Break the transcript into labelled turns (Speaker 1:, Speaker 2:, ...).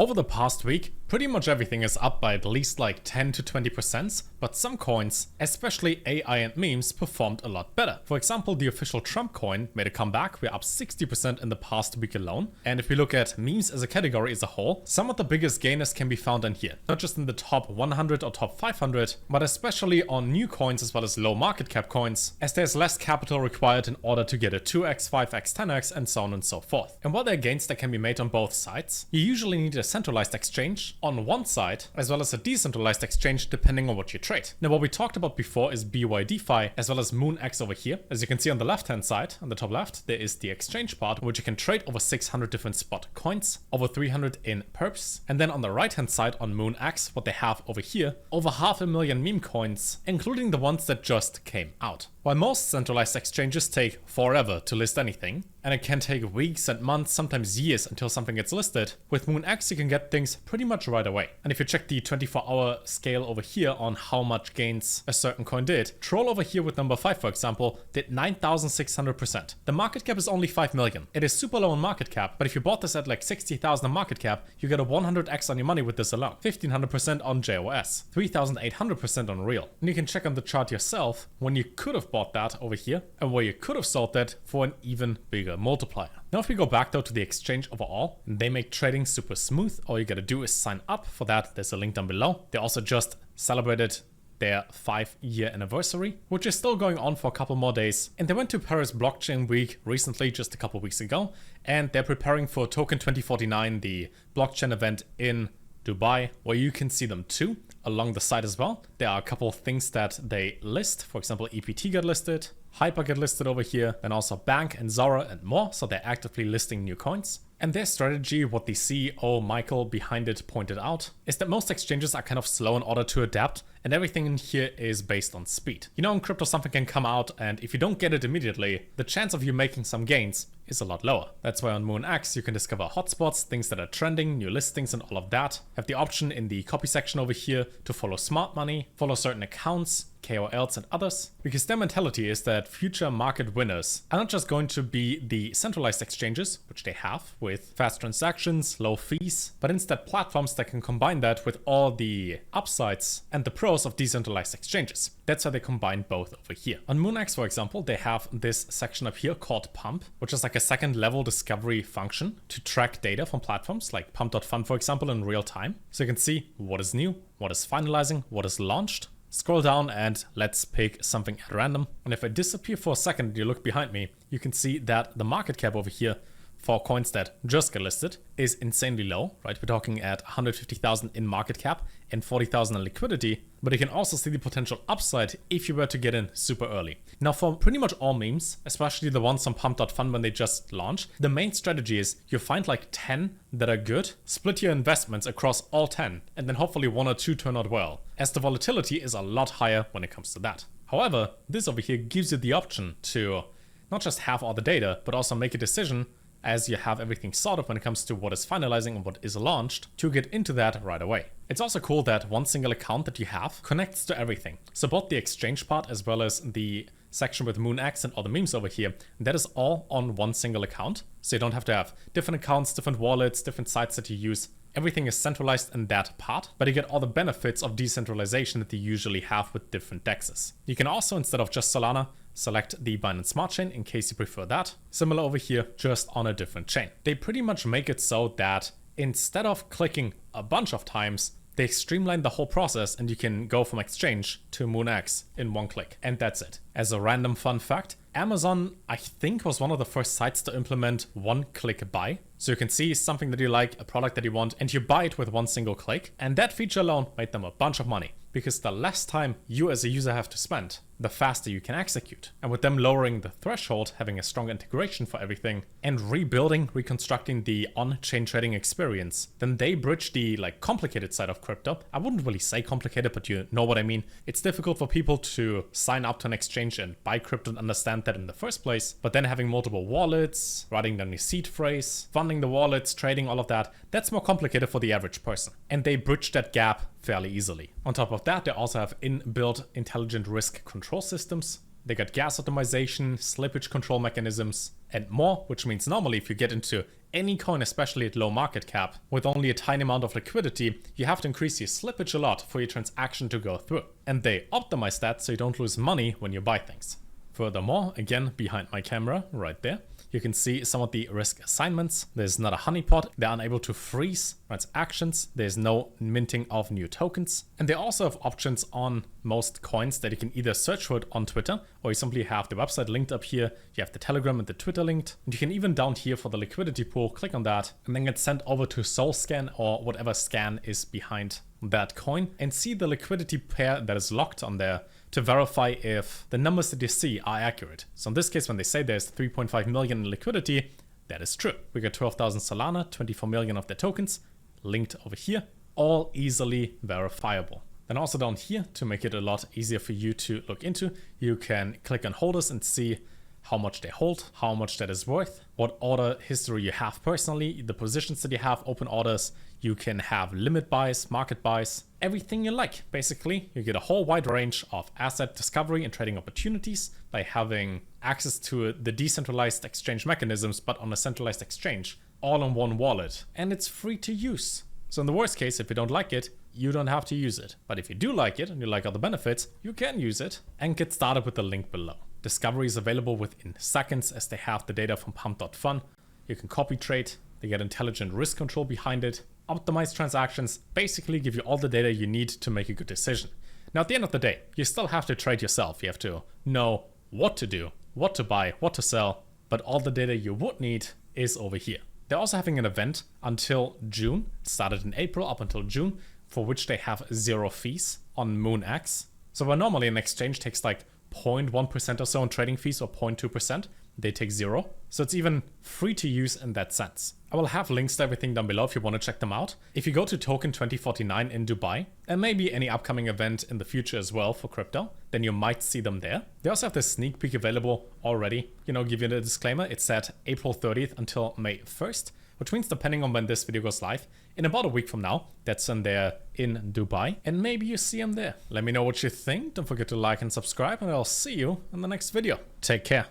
Speaker 1: Over the past week, pretty much everything is up by at least like 10 to 20%, but some coins, especially AI and memes, performed a lot better. For example, the official Trump coin made a comeback. We're up 60% in the past week alone. And if we look at memes as a category as a whole, some of the biggest gainers can be found in here. Not just in the top 100 or top 500, but especially on new coins as well as low market cap coins, as there's less capital required in order to get a 2x, 5x, 10x, and so on and so forth. And while there are gains that can be made on both sides, you usually need a centralized exchange on one side, as well as a decentralized exchange depending on what you trade. Now, what we talked about before is BYDFi, as well as MoonX over here. As you can see on the left-hand side, on the top left, there is the exchange part, which you can trade over 600 different spot coins, over 300 in perps. And then on the right-hand side on MoonX, what they have over here, over 500,000 meme coins, including the ones that just came out. While most centralized exchanges take forever to list anything, and it can take weeks and months, sometimes years until something gets listed, with MoonX you can get things pretty much right away. And if you check the 24-hour scale over here on how much gains a certain coin did, Troll over here with number 5, for example, did 9,600%. The market cap is only 5 million. It is super low in market cap, but if you bought this at like 60,000 in market cap, you get a 100x on your money with this alone. 1,500% on JOS, 3,800% on Real. And you can check on the chart yourself when you could have bought that over here and where you could have sold that for an even bigger multiplier. Now if we go back though to the exchange overall, they make trading super smooth. All you gotta do is sign up. For that, there's a link down below. They also just celebrated their 5-year anniversary, which is still going on for a couple more days. And they went to Paris Blockchain Week recently, just a couple weeks ago, and they're preparing for Token2049, the blockchain event in Dubai, where you can see them too along the side as well. There are a couple of things that they list. For example, EPT got listed, Hyper get listed over here, and also Bank and Zora and more. So they're actively listing new coins. And their strategy, what the CEO Michael behind it pointed out, is that most exchanges are kind of slow in order to adapt, and everything in here is based on speed. You know, in crypto something can come out, and if you don't get it immediately, the chance of you making some gains is a lot lower. That's why on MoonX you can discover hotspots, things that are trending, new listings and all of that. Have the option in the copy section over here to follow smart money, follow certain accounts, KOLs and others, because their mentality is that future market winners are not just going to be the centralized exchanges, which they have with fast transactions, low fees, but instead platforms that can combine that with all the upsides and the pros of decentralized exchanges. That's how they combine both over here. On MoonX, for example, they have this section up here called Pump, which is like a second level discovery function to track data from platforms like Pump.fun, for example, in real time. So you can see what is new, what is finalizing, what is launched. Scroll down and let's pick something at random. And if I disappear for a second and you look behind me, you can see that the market cap over here for coins that just get listed is insanely low, right? We're talking at 150,000 in market cap and 40,000 in liquidity, but you can also see the potential upside if you were to get in super early. Now for pretty much all memes, especially the ones on Pump.fun when they just launch, the main strategy is you find like 10 that are good, split your investments across all 10, and then hopefully 1 or 2 turn out well, as the volatility is a lot higher when it comes to that. However, this over here gives you the option to not just have all the data, but also make a decision as you have everything sorted when it comes to what is finalizing and what is launched to get into that right away. It's also cool that one single account that you have connects to everything. So both the exchange part as well as the section with MoonX and all the memes over here, that is all on one single account. So you don't have to have different accounts, different wallets, different sites that you use. Everything is centralized in that part, but you get all the benefits of decentralization that you usually have with different DEXs. You can also, instead of just Solana, select the Binance Smart Chain in case you prefer that. Similar over here, just on a different chain. They pretty much make it so that instead of clicking a bunch of times, they streamline the whole process and you can go from exchange to MoonX in one click. And that's it. As a random fun fact, Amazon, I think, was one of the first sites to implement one-click buy. So you can see something that you like, a product that you want, and you buy it with one single click. And that feature alone made them a bunch of money, because the less time you as a user have to spend, the faster you can execute. And with them lowering the threshold, having a strong integration for everything, and reconstructing the on-chain trading experience, then they bridge the complicated side of crypto. I wouldn't really say complicated, but you know what I mean. It's difficult for people to sign up to an exchange and buy crypto and understand that in the first place, but then having multiple wallets, writing down your seed phrase, funding the wallets, trading, all of that, that's more complicated for the average person. And they bridge that gap fairly easily. On top of that, they also have inbuilt intelligent risk control systems. They got gas optimization, slippage control mechanisms, and more, which means normally if you get into any coin, especially at low market cap, with only a tiny amount of liquidity, you have to increase your slippage a lot for your transaction to go through. And they optimize that so you don't lose money when you buy things. Furthermore, again, behind my camera, right there, you can see some of the risk assignments. There's not a honeypot. They're unable to freeze transactions. There's no minting of new tokens. And they also have options on most coins that you can either search for it on Twitter, or you simply have the website linked up here. You have the Telegram and the Twitter linked. And you can even down here for the liquidity pool, click on that, and then get sent over to SolScan or whatever scan is behind that coin and see the liquidity pair that is locked on there to verify if the numbers that you see are accurate. So in this case, when they say there's 3.5 million in liquidity, that is true. We got 12,000 Solana, 24 million of their tokens linked over here, all easily verifiable. Then also down here, to make it a lot easier for you to look into, you can click on holders and see how much they hold, how much that is worth, what order history you have personally, the positions that you have, open orders. You can have limit buys, market buys, everything you like. Basically, you get a whole wide range of asset discovery and trading opportunities by having access to the decentralized exchange mechanisms, but on a centralized exchange, all in one wallet. And it's free to use. So in the worst case, if you don't like it, you don't have to use it. But if you do like it and you like all the benefits, you can use it and get started with the link below. Discovery is available within seconds as they have the data from pump.fun. You can copy trade, they get intelligent risk control behind it. Optimized transactions basically give you all the data you need to make a good decision. Now at the end of the day, you still have to trade yourself. You have to know what to do, what to buy, what to sell, but all the data you would need is over here. They're also having an event until June. It started in April up until June, for which they have 0 fees on MoonX. So where normally an exchange takes like 0.1% or so in trading fees or 0.2%, they take 0. So it's even free to use in that sense. I will have links to everything down below if you want to check them out. If you go to Token2049 in Dubai, and maybe any upcoming event in the future as well for crypto, then you might see them there. They also have the sneak peek available already. You know, give you the disclaimer, it's set April 30th until May 1st, which means depending on when this video goes live, in about a week from now, that's in there in Dubai, and maybe you see them there. Let me know what you think. Don't forget to like and subscribe, and I'll see you in the next video. Take care.